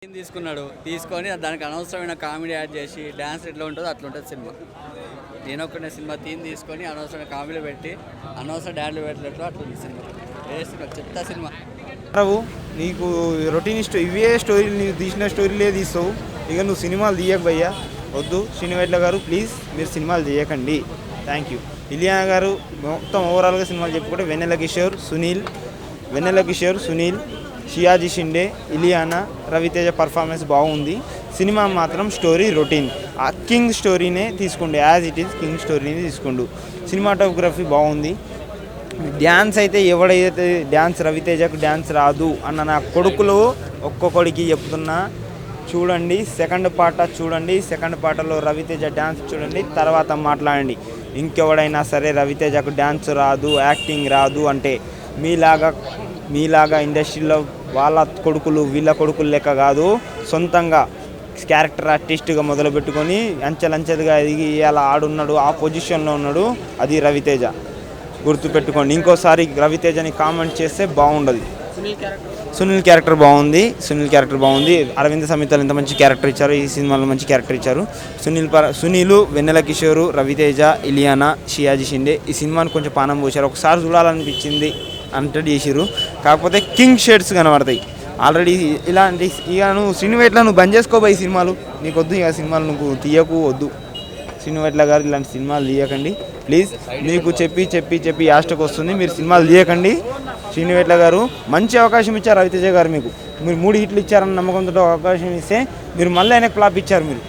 తీసుకున్నాడు తీసుకొని దానికి అనవసరమైన కామెడీ యాడ్ చేసి డ్యాన్స్ ఎట్లా ఉంటుందో అట్లా ఉంటుంది సినిమా. నేను ఒక్కనే సినిమా తీసుకొని అనవసరమైన కామెడీ పెట్టి అనవసరం డ్యాన్లు పెట్టినట్లు అట్లా సినిమా. ఏ సినిమా చెప్తా సినిమా నీకు రొటీన్ ఇవే స్టోరీలు నీకు తీసిన స్టోరీలే తీస్తావు. ఇక నువ్వు సినిమాలు తీయక భయ్యా, వద్దు. శ్రీనివైట్ల గారు ప్లీజ్ మీరు సినిమాలు తీయకండి. Thank you. ఇలియానా గారు మొత్తం ఓవరాల్గా సినిమాలు చెప్పుకుంటే వెన్నెల కిషోర్, సునీల్, షియాజీ షిండే, ఇలియానా, రవితేజ పర్ఫార్మెన్స్ బాగుంది. సినిమా మాత్రం స్టోరీ రొటీన్. ఆ కింగ్ స్టోరీనే తీసుకోండి, యాజ్ ఇట్ ఈస్ కింగ్ స్టోరీని తీసుకోండు. సినిమాటోగ్రఫీ బాగుంది. డ్యాన్స్ అయితే ఎవడైతే డ్యాన్స్ రవితేజకు డ్యాన్స్ రాదు అన్న నా కొడుకులు ఒక్కొక్కడికి చెప్తున్నా. చూడండి సెకండ్ పార్ట్లో రవితేజ డ్యాన్స్ చూడండి, తర్వాత మాట్లాడండి. ఇంకెవడైనా సరే రవితేజకు డ్యాన్స్ రాదు, యాక్టింగ్ రాదు అంటే మీలాగా ఇండస్ట్రీలో వాళ్ళ కొడుకులు వీళ్ళ కొడుకులు లెక్క కాదు. సొంతంగా క్యారెక్టర్ ఆర్టిస్ట్గా మొదలుపెట్టుకొని అంచెలంచెలుగా ఎదిగి ఇలా ఆడున్నాడు, ఆ పొజిషన్లో ఉన్నాడు. అది రవితేజ, గుర్తుపెట్టుకోండి. ఇంకోసారి రవితేజని కామెంట్ చేస్తే బాగుండదు. సునీల్ క్యారెక్టర్ బాగుంది. అరవింద సమేతలు ఎంత మంచి క్యారెక్టర్ ఇచ్చారు, ఈ సినిమాలో మంచి క్యారెక్టర్ ఇచ్చారు. సునీలు, వెన్నెల కిషోరు, రవితేజ, ఇలియానా, షియాజీ షిండే ఈ సినిమాని కొంచెం పానం పోశారు. ఒకసారి చూడాలనిపించింది అంటే చేసిరు. కాకపోతే కింగ్ షేడ్స్ కనబడతాయి ఆల్రెడీ. ఇలాంటి ఇక నువ్వు శ్రీనివైట్ల నువ్వు బంద్ చేసుకోబోయి సినిమాలు, నీకు వద్దు ఇక సినిమాలు నువ్వు తీయకు, వద్దు. శ్రీనివైట్ల గారు ఇలాంటి సినిమాలు తీయకండి ప్లీజ్. మీకు చెప్పి యాస్టకు వస్తుంది, మీరు సినిమాలు తీయకండి. శ్రీనివైట్ల గారు మంచి అవకాశం ఇచ్చారు రవితేజ గారు, మీరు 3 హిట్లు ఇచ్చారన్న నమ్మకంతో అవకాశం ఇస్తే మీరు మళ్ళీ ఆయనకు ఫ్లాప్ ఇచ్చారు. మీరు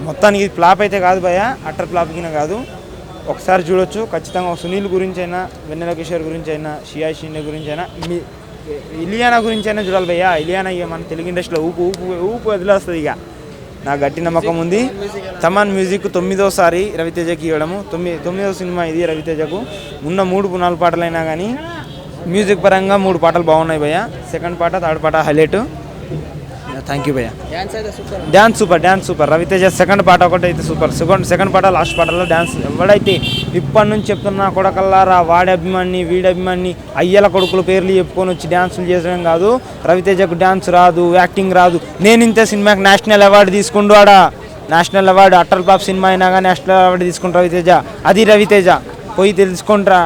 మొత్తానికి ఫ్లాప్ అయితే కాదు భయ, అట్టర్ ఫ్లాప్ కింద కాదు. ఒకసారి చూడొచ్చు ఖచ్చితంగా. సునీల్ గురించి అయినా, వెన్నెల కిషోర్ గురించి అయినా, షియా షిండే గురించి అయినా, ఇలియానా గురించి అయినా చూడాలి భయ్యా. ఇలియానా ఇక మన తెలుగు ఇండస్ట్రీలో ఊపు వదిలేస్తుంది. ఇక నాకు గట్టి నమ్మకం ఉంది. తమన్ మ్యూజిక్ 9వ రవితేజకి ఇవ్వడము, 9వ సినిమా ఇది రవితేజకు. ఉన్న 3-4 పాటలైనా కానీ మ్యూజిక్ పరంగా 3 పాటలు బాగున్నాయి భయ్యా. సెకండ్ పాట, థర్డ్ పాట హైలైట్. థ్యాంక్ యూ భయ్యా. Dance super. రవితేజ సెకండ్ పాట ఒకటైతే సూపర్. సెకండ్ పాట, లాస్ట్ పాటలో డ్యాన్స్ ఎవడైతే ఇప్పటి నుంచి చెప్తున్నా కొడకల్లారా, వాడి అభిమాని వీడి అభిమాని అయ్యల కొడుకుల పేర్లు చెప్పుకొని వచ్చి డ్యాన్సులు చేయడం కాదు. రవితేజకు డ్యాన్స్ రాదు, యాక్టింగ్ రాదు. నేను ఇంత సినిమాకి నేషనల్ అవార్డు తీసుకుంటూ national award, Atal Bob cinema అయినా కానీ నేషనల్ అవార్డు తీసుకుంటా రవితేజ. అది రవితేజ పోయి తెలుసుకుంటారా.